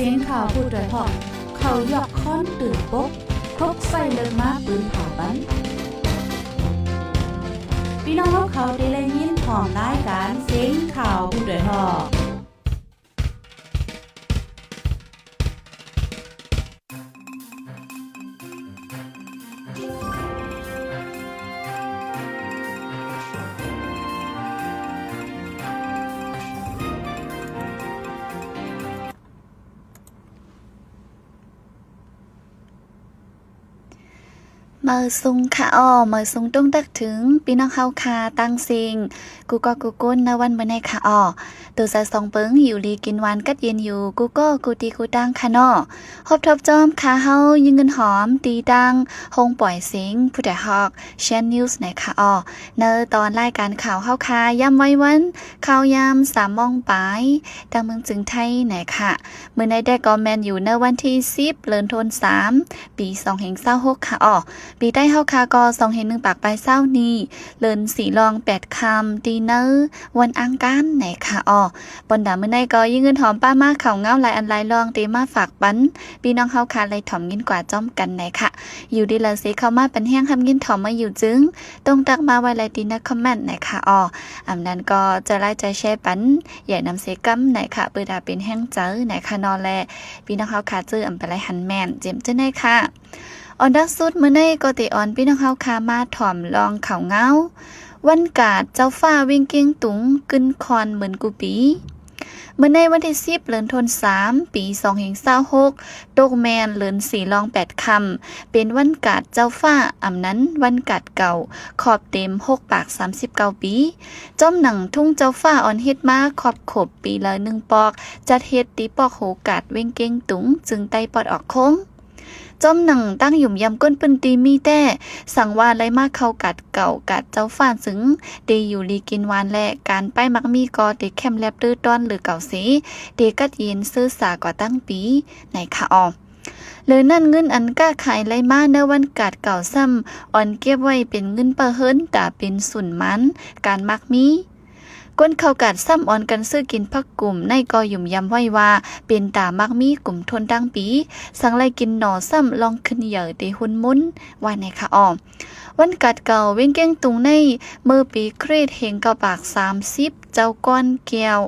สียงข่าวผู้ด้วยหอกเขายอกค้อนตื่นปกพกใส่เลิกมาปืนเผาบันพี่น้องเขาได้เลยยินหอมรายการเสียงข่าวผู้ด้วยหอกเมื่อซุงค่ะเมื่อซุงต้องตักถึงพี่น้องเฮาคาตั้งซิงกูก็กูก้นนะวันเมื่อในค่ะตัวใส่สองเปิงอยู่ลีกินหวานกัดเย็นอยู่กูก็กูตีกูตั้งค่ะฮบทบจอมค่ะเฮายิงเงินหอมตีดังหงปล่อยเสียงผู้ใดฮอกแชนนิวส์ในค่ะเนอตอนรายการข่าวเฮาคาย่ำไว้วันข่าวยาม3 โมงปลายดังเมืองจึงไทยไหนค่ะเมื่อในได้กอแมนอยู่ในวันที่10เดือนธันวาคมปี2526ค่ะปีได้เฮาคากอ2.1ปากไปเศร้านี้เลิน4ลอง8คำตีเนอร์วันอังคารไหนค่ะปนดามื้อในก็ยิงเงินหอมป้ามาเข้าเงาหลายอันหลายลองตีมาฝากปันพี่น้องเฮาคาเลยถ่อมยินกว่าจ้อมกันไหนค่ะอยู่ดีละสิเข้ามาเป็นแห้งคำยินถ่อมมาอยู่จึงตรงตักมาไว้ไลตีนะคอมเมนต์ไหนค่ะอำนั้นก็จะไล่ใจแชร์ปันใหญ่นำเสกัมไหนค่ะเปิดดาเป็นแห้งเจอไหนค่ะนอแลพี่น้องเฮาคาจื้ออำไปไลหันแม่นเจ็มจังได๋ค่ะออนดักสุดมื้อนี้ก็ติออนพี่น้องเฮาคามาถ่อมลองเข้าเงาวันกาดเจ้าฟ้าวิ่งเกียงตุงกึนคอนเหมือนกูปีเมื่อในวันที่10เดือนธันวาคมปี2526ตกแมนเดือน4ลอง8คำเป็นวันกาดเจ้าฟ้าอำนั้นวันกาดเก่าขอบเต็ม6ปาก39ปีจอมหนังทุ่งเจ้าฟ้าออนเฮ็ดมาขอบขบปีละ1ปอกจัดเฮ็ดตีปอกโหกาดเว้งเกียงตุงจึงไต้ปอดออกโค้งจอมหนังตั้งหยุ่มยำก้นปืนตีมีแต่สั่งว่าไรมากเข้ากัดเก่ากัดเจ้าฟ้าสึงเดอยู่ลีกินวานและการป้ายมักมีกอเดแคมแลบตื้อต้อนหรือเก่าสีเดกัดเย็นซื้อสากว่าตั้งปีในค่ะเลยนั่นเงินอันก้าขายไรมาในวันกาดเก่าซ้ำอ่อนเก็บไว้เป็นเงินเปอร์เฮิรนแต่เป็นสุนมันการมักมีก้นเข้ากัดซ้ำอ่อนกันซื้อกินพักกลุ่มในกอหยุ่มยำไว้ว่าเป็นตามักมีกลุ่มทนดังปีสังไลกินหน่อซ้ำลองขึ้นเหยื่อเดหุนมุนว่าในค่ะวันกัดเก่าเว้งเก้งตุงในเมื่อปีครีดเฮงเก่าปาก30เจ้าก้อนแก้ว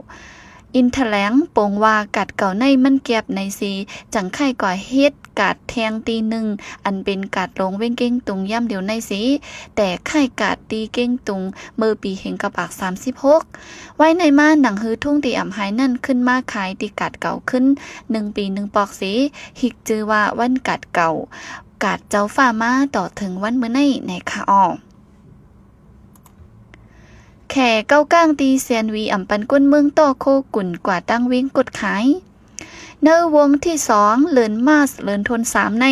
อินแถลงโปงว่ากัดเก่าในมันแก็บในสีจังไข่กว่าเฮ็ดกาดแทงตีหนึ่งอันเป็นกาดลงเว้งเก้งตุงย่ำเดียวในสีแต่ไข่กาดตีเก้งตุงเมื่อปีเห็นกระปาก36ไว้ในมาหนังฮือทุ่งตีอ่ำหายนั่นขึ้นมาขายตีกาดเก่าขึ้น1 ปี1 ปอกสีหิกจือว่าวันกาดเก่ากาดเจ้าฟ้ามาต่อถึงวันเมื่อในค่ะแข่เก้าก้างตีเซียนวีอ่ำปันก้นเมืองต่อโคกุ่นกว่าตั้งเว้งกดขายเนื้อวงที่2เลินมาสเลินทน3ใน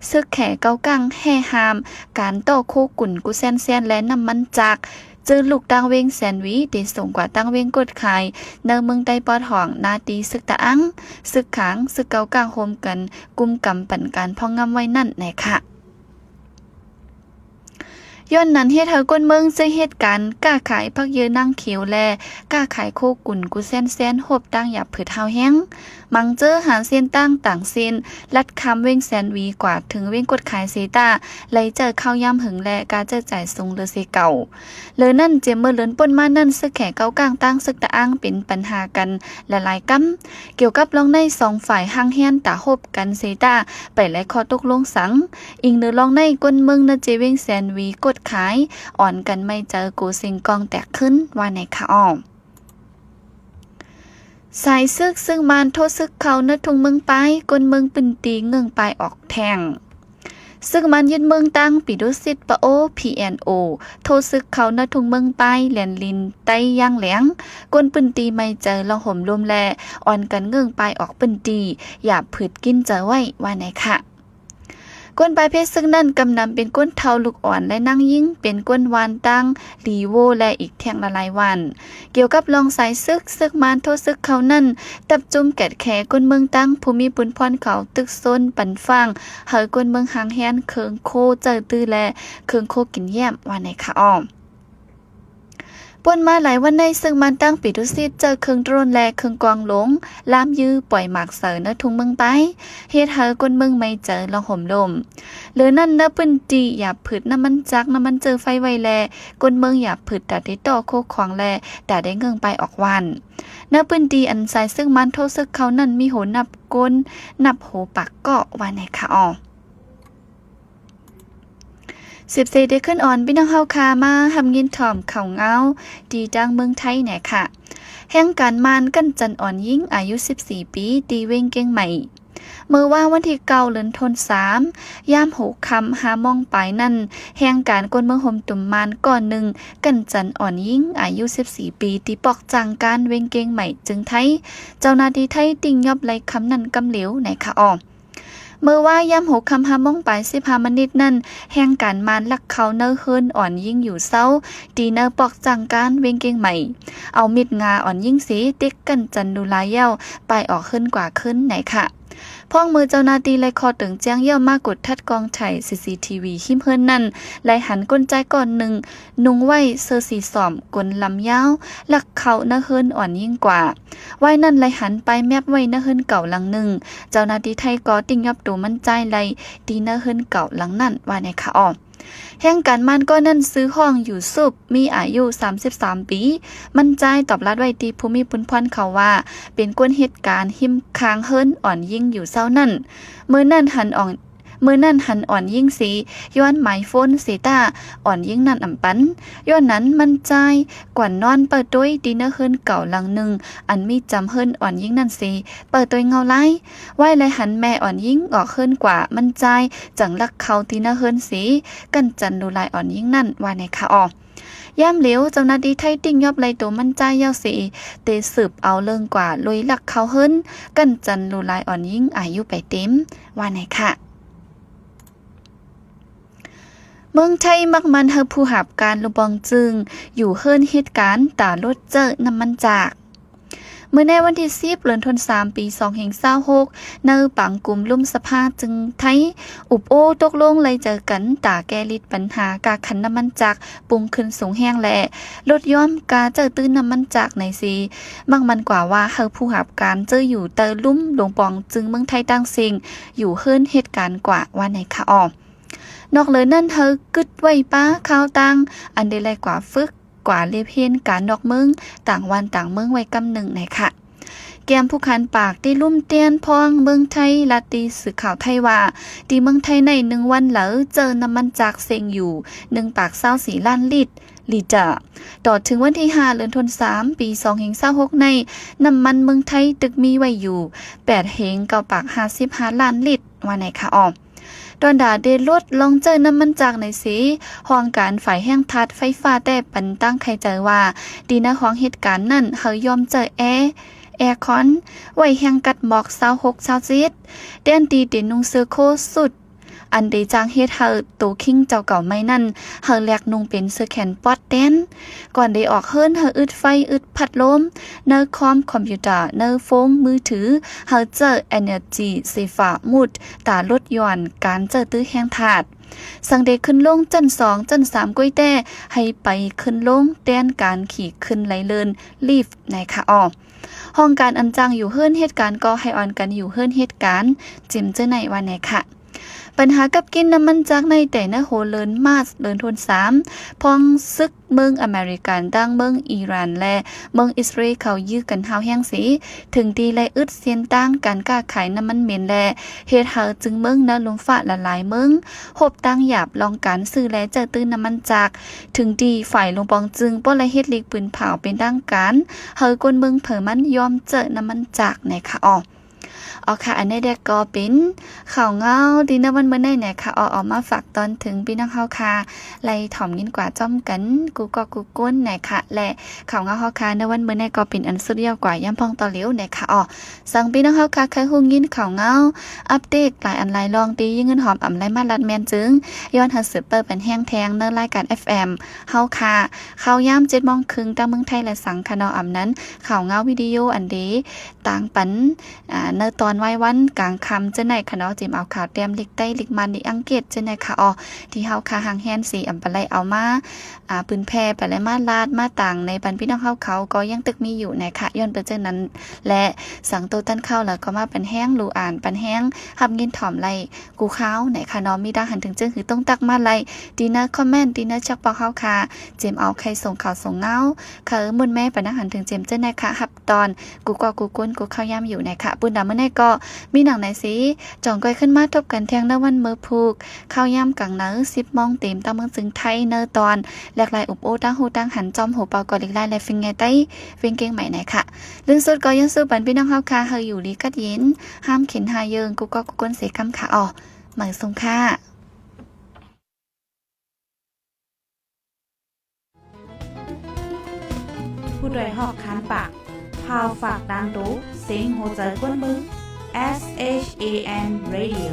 ซึกแข่เก้าก้างแห่หามการต่อโคกุ่นกุแซนและน้ำมันจากเจอลูกตั้งเว้งแซนวีตีส่งกว่าตั้งเว้งกดขายเนื้อเมืองใต้ปอดห่องนาตีซึกตะอังซึกขางซึกเก้าก้างโฮมกันกุมกำปั่นการพ่องงำไว้นั่นไหนค่ะย้อนนั้นเฮ็ดเฮาก้นเมืองจะเฮ็ดการก้าขายพักเยอะนั่งเขียวแลก้าขายโคกุ่นกุแซนโหบตั้งหยับผืดเฮาแห้งมังเจอหาเส้นตั้งต่างเส้นลัดคำเว้งแซนวีกว่าถึงเว้งกดขายเซตาไหลเจอข้าวย่ำหึงและกาเจอจ่ายทรงเลเซเก่าเลยนั่นเจมเมื่อเลินป่นมานั่นซึกแขกเก้ากลางตั้งซึกตะอ้างเป็นปัญหากันหลายๆกั๊มเกี่ยวกับลองใน2ฝ่ายห่างแฮนตาโหบกันเซตาไปและข้อตกลงสังอิงเนื้อลองในก้นเมืองนะเจเว้งแซนวีกดขายอ่อนกันไม่เจอกูสิงกองแตกขึ้นว่าในค่ะสายซึกซึ่งมานโทษซึกเขาณทุ่งเมืองไปกนเมืองปืนตีเงืองไปออกแทงซึ่งมันยึดเมืองตั้งปิดุสิตปะโอ PNO โทษซึกเขาณทุ่งเมืองไปแหลนลินไต้ย่างแหลงกนปืนตีไม่เจอลองห่มลมแลอ่อนกันเงืองไปออกปืนตีอย่าผืดกินเจอไว้ว่าไหนค่ะก้นปลายเพชรซึ่งนั่นกำนำเป็นก้นเทาลูกอ่อนและนั่งยิ่งเป็นก้นวานตั้งลีโวและอีกแท่งละลายวันเกี่ยวกับลองสายซึกมานโทษซึกเขานั่นตับจุ่มแกดแขก้นเมืองตั้งภูมิปุนพรเขาตึกซนปันฟางเฮยก้นเมืองหางแฮนเคิงโคเจอตื้อและเคิงโคกินแย้มว่าในค่ะ ป่นมาหลายวันในซึ่งมันตั้งปิดุซิดเจอเครื่องโดรนและเครื่องกวางหลงลามยื้อปล่อยหมากเสอเนทุ่งเมืองไปเฮ็ดเฮอกนเมืองไม่เจอลองห่มลมหรือนั่นนะปืนตีอย่าผึดน้ำมันจักน้ำมันเจอไฟไวแลกนเมืองอย่าผึดแต่ได้ต่อโคขวางแลแต่ได้เงิงไปออกวันนะปืนตีอันใส่ซึ่งมันโทษซึกเขานั่นมีโหนับก้นนับโหปากเกาะว่าไหนคะอ๋อ14ได้ขึ้นอ่อนพี่น้องเฮาคามาทำยินถ่อมเข่าเงาดีดังเมืองไทยแหน่ค่ะแห่งการมานกันจันอ่อนยิ่งอายุ14ปีตีเวงเก่งใหม่เมื่อว่าวันที่9เดือนธันวาคมยาม6ค่ำ5 โมงปลายนั่นแห่งการกวนเมืองห่มตุ่มมานก่อนหนึ่งกันจันอ่อนยิ่งอายุ14ปีตีปอกจังการเวงเก่งใหม่จึงไทยเจ้าหน้าที่ไทยติ่งยอบไหลคำนั้นกำเหลวไหนคะอ๋อเมื่อว่ายาม6 ค่ำ5 โมงปลาย15 นาทีนั่นแห่งการมานลักเขาเนอเฮิรนอ่อนยิ่งอยู่เศร้าตีเนอปอกจังการเวงเก่งใหม่เอามิดงาอ่อนยิ่งสีติ๊กกันจันดูลายเย้าไปออกขึ้นกว่าขึ้นไหนค่ะพ้องมือเจ้าหน้าที่ไล่คอตึงแจ้งเยี่ยมมากกดทัดกองไถ่ CCTV หิมเฮิรนนั่นไล่หันก้นใจก่อนหนึ่งนุงไว้เซอร์สีสอมกลลำยาวลักเขาเนอเฮิรนอ่อนยิ่งกว่าไว้นั่นไล่หันไปแมบไว้เนอเฮิรนเก่าหลังหนึ่งเจ้าหน้าที่ไทยก็ติ่งยับตัวมั่นใจไล่ดีเนอเฮิรนเก่าหลังนั่นว่าในค่ะอ้อแห่งการมันก็นั่นซื้อห้องอยู่ซุบมีอายุ33 ปีมั่นใจตอบรัดไว้ตีภูมิปุนพรเขาว่าเป็นกวนเหตุการณ์หิมค้างเฮิรนอ่อนยิ่งอยู่เศร้านั่นเมื่อนั่นหันอ่อนยิ่งสีย้อนหมายโฟนเซต้าอ่อนยิ่งนั่นอ่ำปันย้อนนั้นมันใจกว่านอนเปิดด้วยดีเนอร์เฮิรนเก่าหลังหนึ่งอันมีจำเฮิรนอ่อนยิ่งนั่นสีเปิดตัวเงาไล่ไหวเลยหันแม่อ่อนยิ่งออกเฮิรนกว่ามันใจจังลักเขาดีเนอร์เฮิรนสีกันจันดูลายอ่อนยิ่งนั่นว่าในค่ะออย่ามเหลวเจ้าหน้าที่ไทยติ่งยอบไล่ตัวมันใจเย้าสีเตสืบเอาเรื่องกว่าลุยลักเขาเฮิรนกันจันดูลายอ่อนยิ่งอายุไปเต็มว่าในค่ะเมืองไทยมักมันเฮาผู้หับการลุบองจึงอยู่เฮิรนเหตุการณ์ตารถเจอน้ำมันจากเมื่อในวันที่10เดือนธันวาคมปี2526ในปังกลุ่มลุ่มสภาจึงไทยอุบโอตกลงเลยเจอกันตาแก้ลิดปัญหากาขันน้ำมันจากปุงขึ้นสูงแห้งและลดย้อมกาเจอตื้นน้ำมันจากในซีมักมันกว่าว่าเฮาผู้หับการเจออยู่เตอลุ่มหลวงปองจึงเมืองไทยตั้งสิงอยู่เฮิรนเหตุการณ์กว่าว่าในค่ะอ้อนอกเลยนั่นเธอกึดไว้ป้าข้าวตังอันเดลัยกว่าฟึกกว่าเลเพียนการนอกเมืองต่างวันต่างเมืองไว้กำหนึ่งไหนค่ะแกมผู้คันปากที่ลุ่มเตียนพองเมืองไทยลาตีสื่อข่าวไทยว่าที่เมืองไทยใน1 วันเหลอเจอน้ำมันจากเซงอยู่1 ปาก24 ล้านลิตรลีจ่าต่อถึงวันที่5เดือนธันวาคมปี2526ในน้ำมันเมืองไทยตึกมีไว้อยู่8เฮง9 ปาก55 ล้านลิตรว่าไหนค่ะอ้อดอนดาเดลดลองเจอน้ำมันจากในสีห้องการฝ่ายแห้งทัดไฟฟ้าแต่ปันตั้งใครใจว่าดีนะของเหตุการณ์นั่นเฮายอมเจอแอร์คอนไว้แห้งกัดหมอก26-27เดนตีเดนุงเซอร์โคสุดอันเดจางเฮ็ดเฮาโตคิงเจ้าเก่าไม่นั่นเฮาแลกนุงเป็นเสื้อแขนปอดแดนก่อนได้ออกเฮิรนเฮาอึดไฟอึดพัดลมเนอคอมคอมพิวเตอร์เนอโฟงมือถือเฮาเจอ Energy Saver มุดตาลดหย่อนการเจอตื้อแห้งถาดสังเดขึ้นลงจัน2จัน3ก้อยแต่ให้ไปขึ้นลงแดนการขี่ขึ้นไหลเลินลีฟในค่ะอ้อห้องการอันจังอยู่เฮิรนเหตุการณ์ก็ให้ออนกันอยู่เฮิรนเหตุการณ์จิมเจอในวันไหนค่ะปัญหากับกินน้ำมันจากในแต่นะโหเลินมาสเลินทน3พองซึกเมืองอเมริกันดังเมืองอิหร่านและเมืองอิสราเอลเขายื้อกันหาวแห้งสีถึงดีและอึดเสียนตั้งการก้าขายน้ำมันเหม็นและเฮ็ดเฮาจึงเมืองนะลมฟ้าละลายเมืองหบตั้งหยาบลองการซื้อและเจอตื้นน้ำมันจากถึงดีฝ่ายลงปองจึงป้อและเฮ็ดลีกปืนเผาเป็นดังการเฮากนเมืองเผอมันยอมเจอน้ำมันจากในค่ะอ๋อค่ะอันนี้เด็กก็เป็นข่าวเงาดีนะวันเมื่อไหร่เนี่ยค่ะออกมาฝากตอนถึงพี่น้องเฮาค่ะไล่ถ่อมยินกว่าจ้อมกันกูก็กูก้นเนี่ยค่ะและข่าวเงาเฮาค่ะในวันเมื่อไหร่ก็เป็นอันสุดยอดกว่าย่ำพองต่อเหลียวเนี่ยค่ะสั่งพี่น้องเฮาค่ะเคยฮู้ยินข่าวเงาอัปเดตหลายอันหลายลองตียิ่งเงินหอมอ่ำไรมาลัดแมนจึงย้อนหาสืบเปิดเป็นแห้งแทงในรายการ FM เฮาค่ะข่าวย่ำ7 โมงครึ่งตามเมืองไทยและสังคณออ่ำนั้นข่าวเงาวิดีโออันเดต่างปันในต่อ อนไว้วันกลางค่ำจะไหนคะเนาะจิมเอาข่าวเตรียมลิกใต้ลิกมันในอังกฤษจะไหนคะที่เฮาคาหางแฮนสีอำปะไลเอามาปืนแพร่ไปและมาลาดมาต่างในปันพี่น้องเฮาเขาก็ยังตึกมีอยู่นะคะย้อนเปิ้นจังนั้นและสังโตตั้นเข้าแล้วก็มาเป็นแห้งรูอ่านปันแห้งหับเงินถ่อมไลกูข้าวไหนคะเนาะมีดาหันถึงจึงคือต้องตักมาไลดีนะคอมเมนต์ดีนะจักปอเฮาคาเจมเอาใครส่งข่าวส่งเงามุนแม่ปะนะหันถึงเจมเจ้านะคะหับตอนกูก็กูก้นกูข้าวย่ำอยู่นะคะปุ้นดาเมื่อไหร่ก็มีหนังไหนสิจ่องก้อยขึ้นมาทบกันแทงในวันมือผูกข้าวย่ำกังเนื้อ10 โมงเต็มตามเมืองซึงไทยเนอตอนแหลกลายอุบโอตั้งหูตั้งหันจอมหูเปากอลิกลายและฟิงไงไต้ฟิงเก่งใหม่ไหนค่ะเรื่องสุดก็ยังสู้ปันพี่น้องเฮาคาเฮาอยู่ลีกัดเย็นห้ามเข็นหาเยิงกูก็กูก้นเสกำค่ะเหมือนทรงค่ะผู้โดยหอกคันปากพาวฝากดังตู้เสียงโหใจกวนมึง SHAN Radio